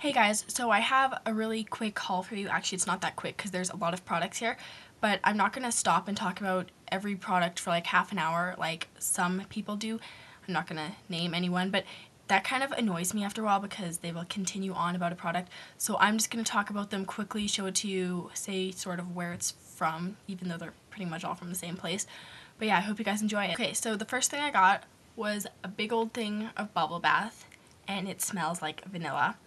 Hey guys, so I have a really quick haul for you. Actually, it's not that quick because there's a lot of products here, but I'm not going to stop and talk about every product for like half an hour like some people do. I'm not going to name anyone, but that kind of annoys me after a while because they will continue on about a product. So I'm just going to talk about them quickly, show it to you, say sort of where it's from, even though they're pretty much all from the same place. But yeah, I hope you guys enjoy it. Okay, so the first thing I got was a big old thing of bubble bath, and it smells like vanilla.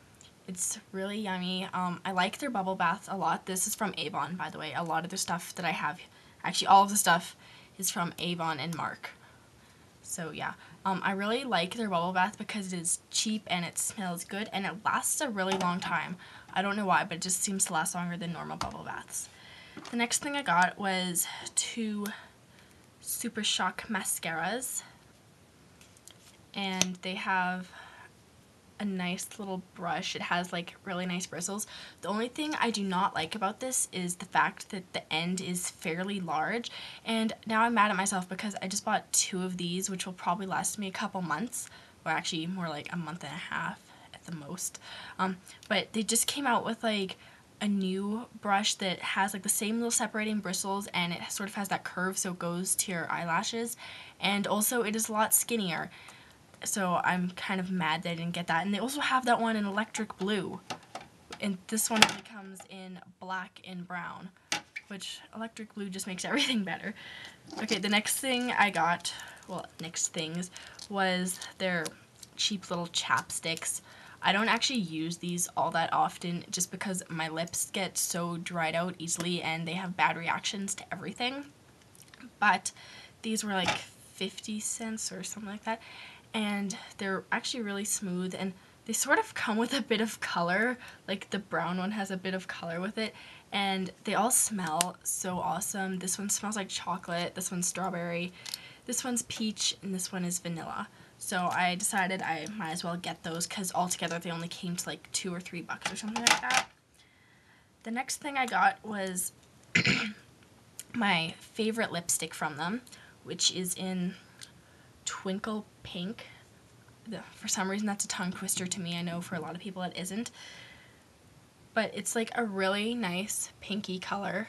It's really yummy. I like their bubble baths a lot. This is from Avon, by the way. A lot of the stuff that I have, actually all of the stuff is from Avon and Mark. So yeah, I really like their bubble bath because it is cheap and it smells good and it lasts a really long time. I don't know why, but it just seems to last longer than normal bubble baths. The next thing I got was two Super Shock mascaras, and they have a nice little brush. It has like really nice bristles. The only thing I do not like about this is the fact that the end is fairly large, and now I'm mad at myself because I just bought two of these, which will probably last me a couple months, or actually more like a month and a half at the most. But they just came out with like a new brush that has like the same little separating bristles, and it sort of has that curve so it goes to your eyelashes, and also it is a lot skinnier. So I'm kind of mad that I didn't get that. And they also have that one in electric blue. And this one only comes in black and brown, which electric blue just makes everything better. Okay, the next thing I got, well, next things, was their cheap little chapsticks. I don't actually use these all that often just because my lips get so dried out easily and they have bad reactions to everything. But these were like 50 cents or something like that, and they're actually really smooth, and they sort of come with a bit of color. Like the brown one has a bit of color with it, and they all smell so awesome. This one smells like chocolate, this one's strawberry, this one's peach, and this one is vanilla. So I decided I might as well get those because altogether they only came to like $2 or $3 or something like that. The next thing I got was my favorite lipstick from them, which is in Twinkle Pink. For some reason that's a tongue twister to me. I know for a lot of people it isn't. But it's like a really nice pinky color.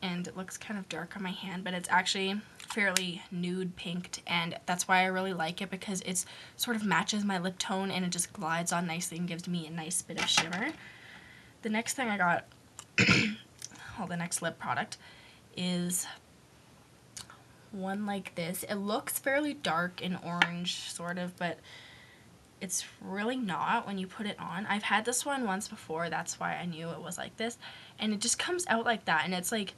And it looks kind of dark on my hand, but it's actually fairly nude pinked, and that's why I really like it because it sort of matches my lip tone and it just glides on nicely and gives me a nice bit of shimmer. The next thing I got, well, the next lip product is one like this. It looks fairly dark and orange sort of, but it's really not when you put it on. I've had this one once before, that's why I knew it was like this, and it just comes out like that, and it's like,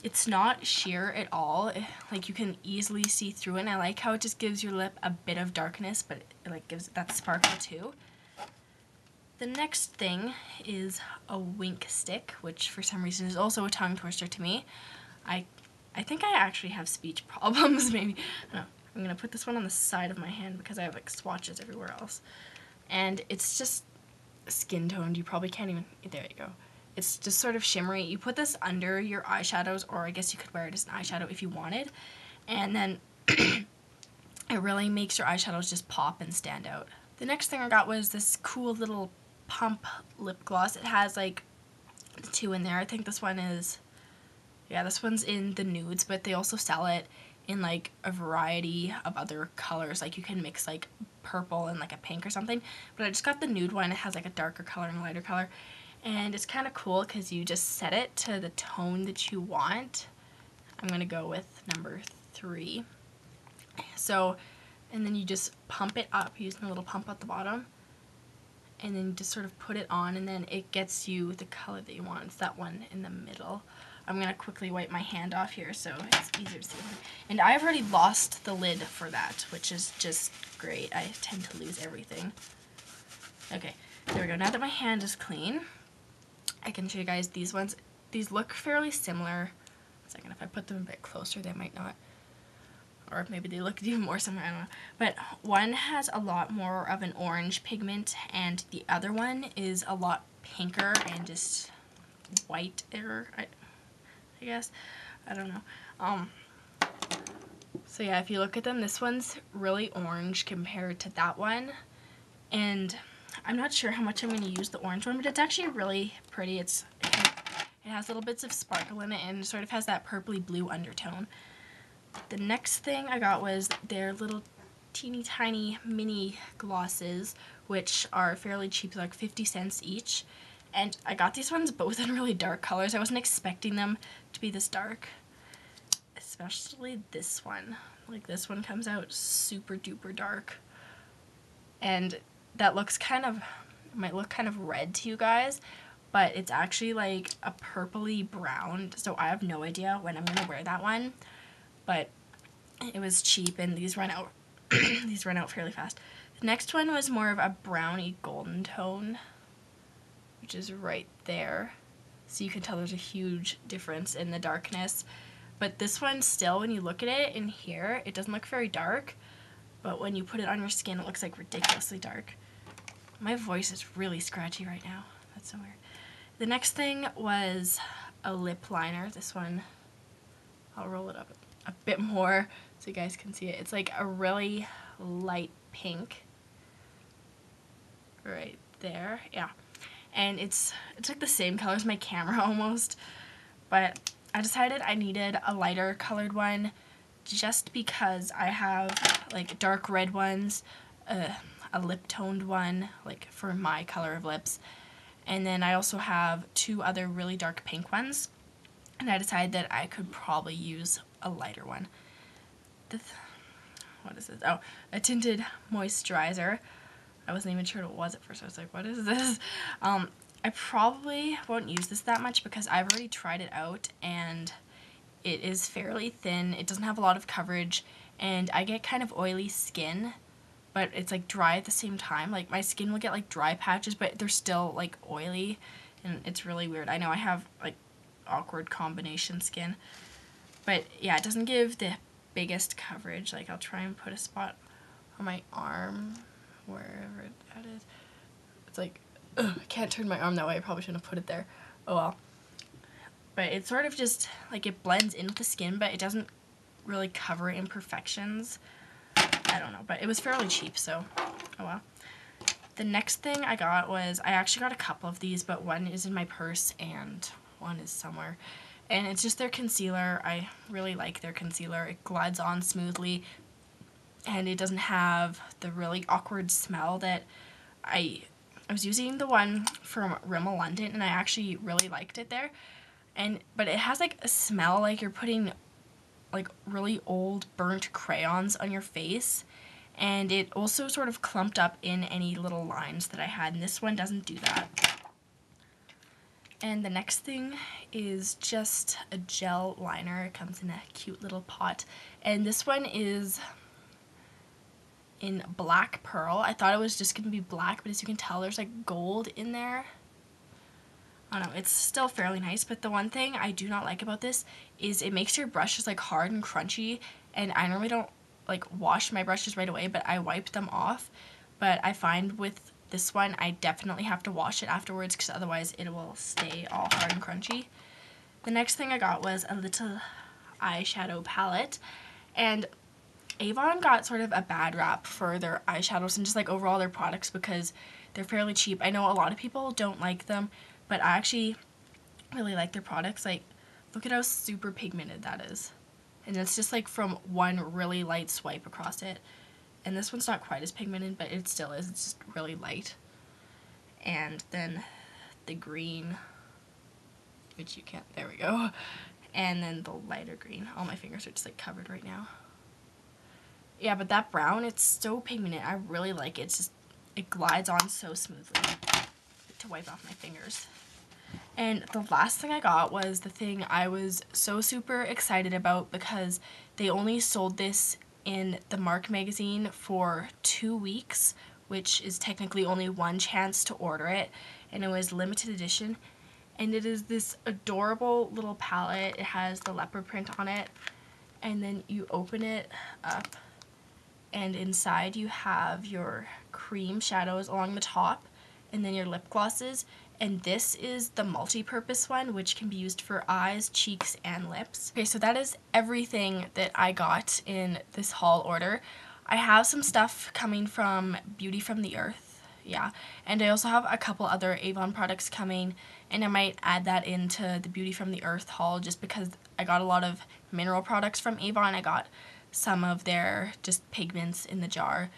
it's not sheer at all. Like you can easily see through it, and I like how it just gives your lip a bit of darkness, but it like gives it that sparkle too. The next thing is a wink stick, which for some reason is also a tongue twister to me. I think I actually have speech problems, maybe. I don't know. I'm going to put this one on the side of my hand because I have like swatches everywhere else. And it's just skin toned. You probably can't even, there you go. It's just sort of shimmery. You put this under your eyeshadows, or I guess you could wear it as an eyeshadow if you wanted. And then it really makes your eyeshadows just pop and stand out. The next thing I got was this cool little pump lip gloss. It has like two in there. I think this one is, yeah, this one's in the nudes, but they also sell it in like a variety of other colors. Like you can mix like purple and like a pink or something. But I just got the nude one. It has like a darker color and a lighter color. And it's kind of cool because you just set it to the tone that you want. I'm going to go with number 3. So, and then you just pump it up using a little pump at the bottom. And then you just sort of put it on, and then it gets you the color that you want. It's that one in the middle. I'm going to quickly wipe my hand off here so it's easier to see. And I've already lost the lid for that, which is just great. I tend to lose everything. Okay, there we go. Now that my hand is clean, I can show you guys these ones. These look fairly similar. 1 second, if I put them a bit closer, they might not. Or maybe they look even more similar, I don't know. But one has a lot more of an orange pigment, and the other one is a lot pinker and just whiter, I guess. I don't know. So yeah, if you look at them, this one's really orange compared to that one. And I'm not sure how much I'm going to use the orange one, but it's actually really pretty. It has little bits of sparkle in it and sort of has that purpley blue undertone. The next thing I got was their little teeny tiny mini glosses, which are fairly cheap, like 50 cents each. And I got these ones both in really dark colors. I wasn't expecting them to be this dark, especially this one. Like, this one comes out super duper dark. And that looks might look kind of red to you guys, but it's actually like a purpley brown, so I have no idea when I'm gonna wear that one, but it was cheap and these run out these run out fairly fast. The next one was more of a browny golden tone, which is right there, so you can tell there's a huge difference in the darkness. But this one still, when you look at it in here, it doesn't look very dark, but when you put it on your skin, it looks like ridiculously dark. My voice is really scratchy right now. That's so weird. The next thing was a lip liner. This one, I'll roll it up a bit more so you guys can see it. It's like a really light pink right there. Yeah. And it's like the same color as my camera almost, but I decided I needed a lighter colored one just because I have like dark red ones, a lip toned one like for my color of lips, and then I also have 2 other really dark pink ones, and I decided that I could probably use a lighter one. What is this? Oh, a tinted moisturizer. I wasn't even sure what it was at first. I was like, what is this? I probably won't use this that much because I've already tried it out and it is fairly thin. It doesn't have a lot of coverage, and I get kind of oily skin, but it's like dry at the same time. Like, my skin will get like dry patches, but they're still like oily, and it's really weird. I know I have like awkward combination skin, but yeah, it doesn't give the biggest coverage. Like, I'll try and put a spot on my arm, wherever that is. It's like, ugh, I can't turn my arm that way. I probably shouldn't have put it there. Oh well. But it's sort of just, like, it blends in with the skin, but it doesn't really cover imperfections. I don't know, but it was fairly cheap, so oh well. The next thing I got was, I actually got a couple of these, but one is in my purse and one is somewhere. And it's just their concealer. I really like their concealer. It glides on smoothly, and it doesn't have the really awkward smell that I was using the one from Rimmel London, and I actually really liked it there. But it has like a smell like you're putting like really old burnt crayons on your face, and it also sort of clumped up in any little lines that I had, and this one doesn't do that. And the next thing is just a gel liner. It comes in a cute little pot, and this one is in Black Pearl. I thought it was just gonna be black, but as you can tell, there's like gold in there. I don't know, it's still fairly nice, but the one thing I do not like about this is it makes your brushes like hard and crunchy, and I normally don't like wash my brushes right away, but I wipe them off. But I find with this one, I definitely have to wash it afterwards because otherwise it will stay all hard and crunchy. The next thing I got was a little eyeshadow palette, and Avon got sort of a bad rap for their eyeshadows and just like overall their products because they're fairly cheap. I know a lot of people don't like them, but I actually really like their products. Like, look at how super pigmented that is. And it's just like from one really light swipe across it. And this one's not quite as pigmented, but it still is. It's just really light. And then the green, which you can't, there we go. And then the lighter green. All my fingers are just like covered right now. Yeah, but that brown, it's so pigmented. I really like it. It's just, it glides on so smoothly. To wipe off my fingers. And the last thing I got was the thing I was so super excited about because they only sold this in the Mark magazine for 2 weeks, which is technically only one chance to order it, and it was limited edition. And it is this adorable little palette. It has the leopard print on it, and then you open it up, and inside you have your cream shadows along the top, and then your lip glosses, and this is the multi-purpose one, which can be used for eyes, cheeks, and lips. Okay, so that is everything that I got in this haul order. I have some stuff coming from Beauty from the Earth, yeah. And I also have a couple other Avon products coming, and I might add that into the Beauty from the Earth haul just because I got a lot of mineral products from Avon. I got some of their just pigments in the jar.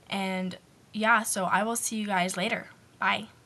And yeah, so I will see you guys later. Bye.